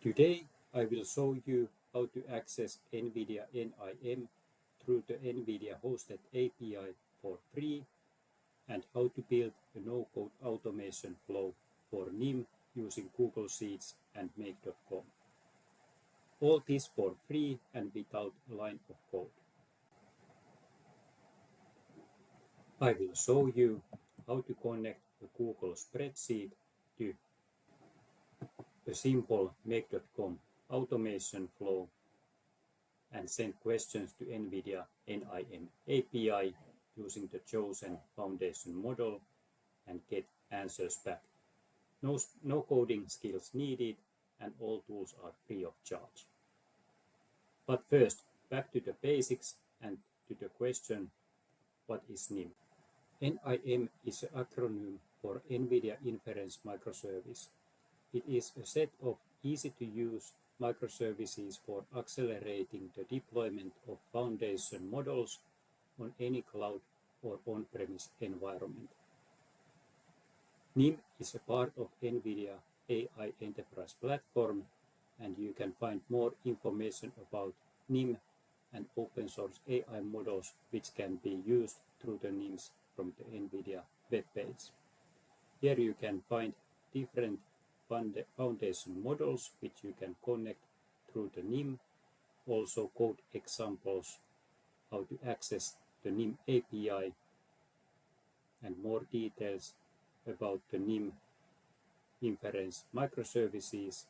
Today I will show you how to access Nvidia NIM through the Nvidia hosted API for free and how to build a no-code automation flow for NIM using Google Sheets and Make.com. All this for free and without a line of code. I will show you how to connect a Google spreadsheet to a simple Make.com automation flow and send questions to Nvidia NIM API using the chosen foundation model and get answers back. No coding skills needed, and all tools are free of charge. But first, back to the basics and to the question, what is NIM? NIM is an acronym for Nvidia Interference Microservice. It is a set of easy-to-use microservices for accelerating the deployment of foundation models on any cloud or on-premise environment. NIM is a part of Nvidia AI Enterprise platform, and you can find more information about NIM and open source AI models which can be used through the NIMs from the Nvidia webpage. Here you can find different foundation models which you can connect through the NIM, also code examples, how to access the NIM API, and more details about the NIM inference microservices,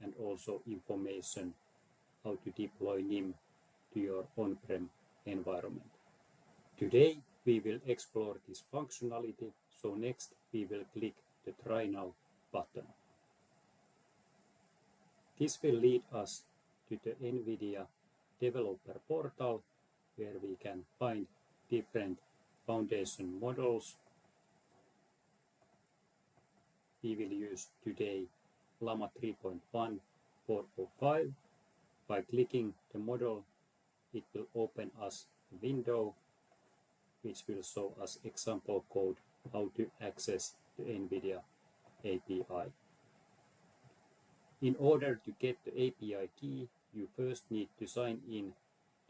and also information how to deploy NIM to your on-prem environment. Today we will explore this functionality, so next we will click the Try Now button. This will lead us to the Nvidia developer portal where we can find different foundation models. We will use today Llama 3.1 4.05. By clicking the model, it will open us a window which will show us example code how to access the Nvidia API. In order to get the API key, you first need to sign in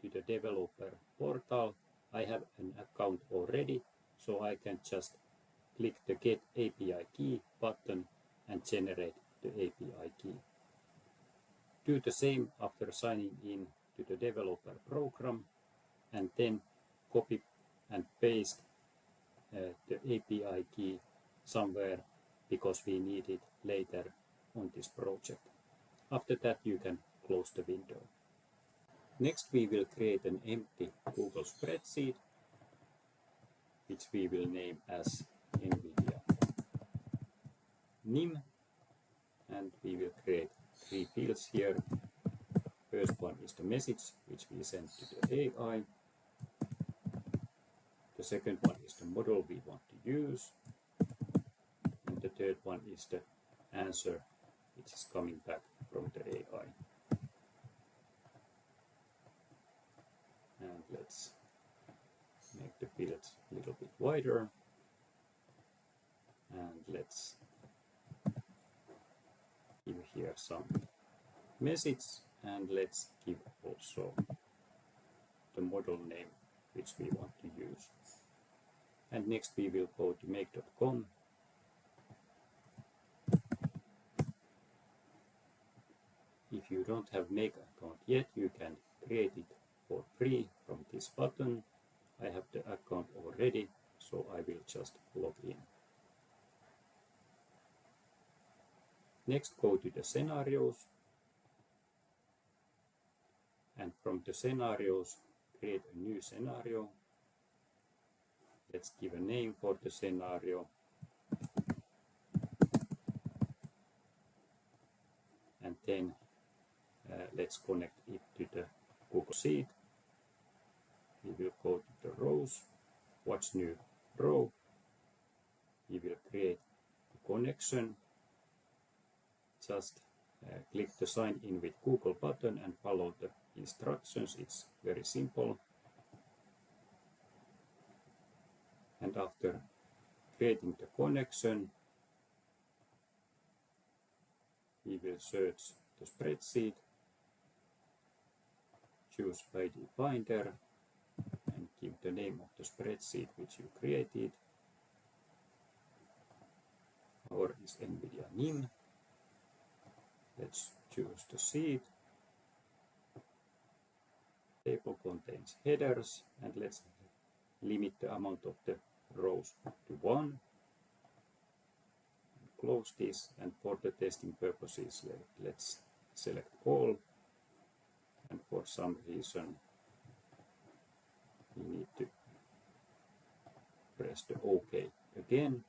to the developer portal. I have an account already, so I can just click the Get API Key button and generate the API key. Do the same after signing in to the developer program, and then copy and paste the API key somewhere because we need it later on this project. After that, you can close the window. Next, we will create an empty Google spreadsheet, which we will name as Nvidia NIM, and we will create 3 fields here. First one is the message which we send to the AI. The second one is the model we want to use, and the third one is the answer which is coming back from the AI. And let's make the fields a little bit wider, and let's give here some message, and let's give also the model name which we want to use. And next we will go to Make.com. If you don't have Make account yet, you can create it for free from this button. I have the account already, so I will just log in. Next, go to the scenarios, and from the scenarios, create a new scenario. Let's give a name for the scenario. And then let's connect it to the Google Sheet. We will go to the rows, watch new row. We will create a connection. Just click the sign in with Google button and follow the instructions. It's very simple. And after creating the connection, we will search the spreadsheet, choose ID finder, and give the name of the spreadsheet which you created. Our is Nvidia NIM. Let's choose the sheet. Table contains headers, and let's limit the amount of the rows to 1. Close this, and for the testing purposes, let's select all, and for some reason we need to press the OK again,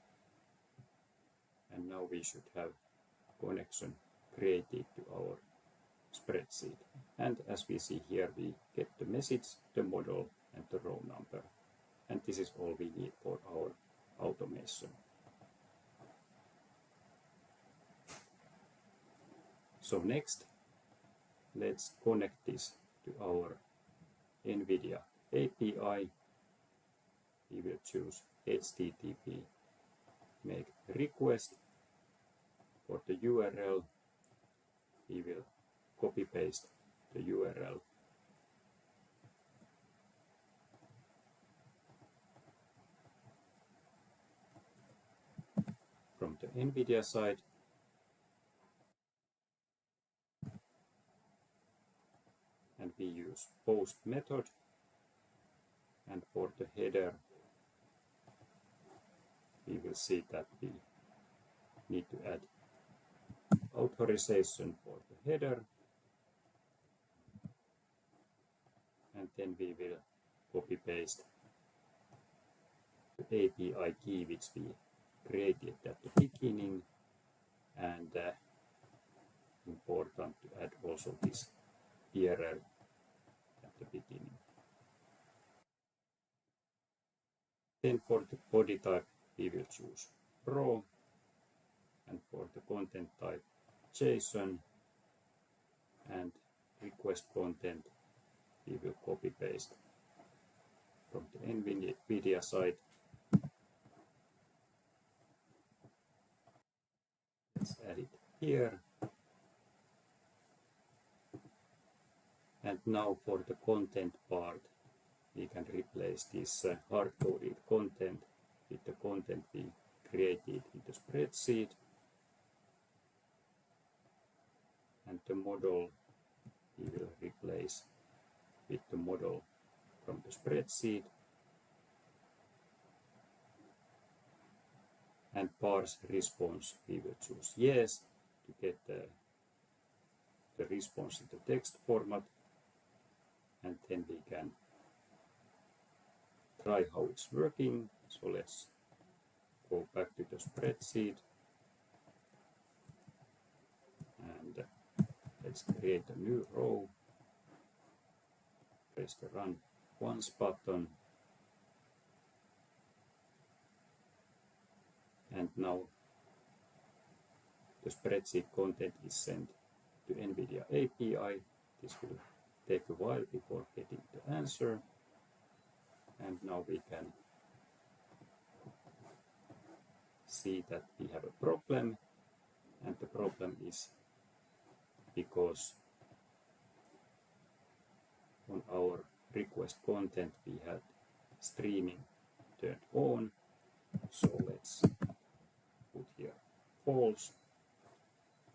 and now we should have connection created to our spreadsheet. And as we see here, we get the message, the model, and the row number, and this is all we need for our automation. So next, let's connect this to our Nvidia API. We will choose HTTP, make request. For the URL, we will copy paste the URL. From the Nvidia side, and we use post method, and for the header we will see that we need to add authorization for the header, and then we will copy paste the API key which we created at the beginning, and important to add also this URL at the beginning. Then for the body type we will choose raw, and for the content type JSON, and request content we will copy paste from the Nvidia side. Let's add it here. And now for the content part, we can replace this hard-coded content with the content we created in the spreadsheet. And the model we will replace with the model from the spreadsheet. And parse response we will choose yes to get the response in the text format, and then we can try how it's working. So let's go back to the spreadsheet, and let's create a new row. Press the run once button, and now the spreadsheet content is sent to Nvidia API. This will take a while before getting the answer, and now we can see that we have a problem, and the problem is because on our request content we had streaming turned on. So let's put here false.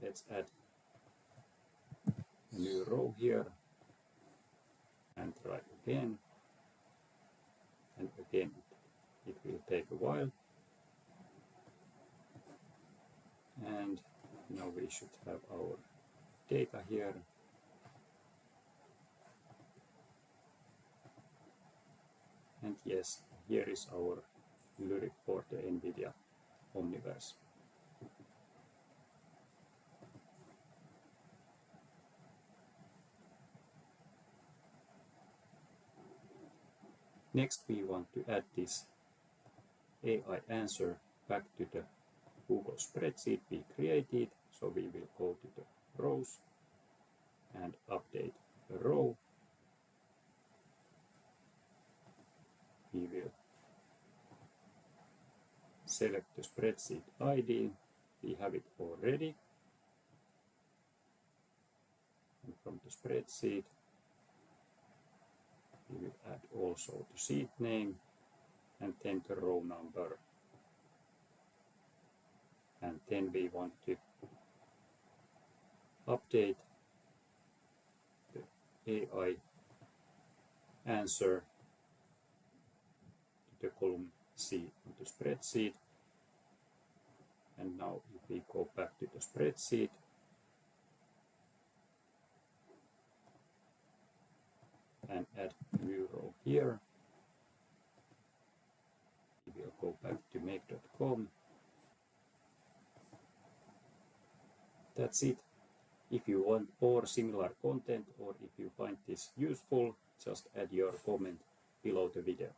Let's add a new row here and try again, and again it will take a while, and now we should have our data here. And yes, here is our lyric for the Nvidia Omniverse. Next, we want to add this AI answer back to the Google spreadsheet we created. So we will go to the rows and update the row. We will select the spreadsheet ID. We have it already. from the spreadsheet. We will add also the sheet name and then the row number. And then we want to update the AI answer to the column C on the spreadsheet. And now if we go back to the spreadsheet, and add a new row here, we will go back to make.com. That's it. If you want more similar content or if you find this useful, just add your comment below the video.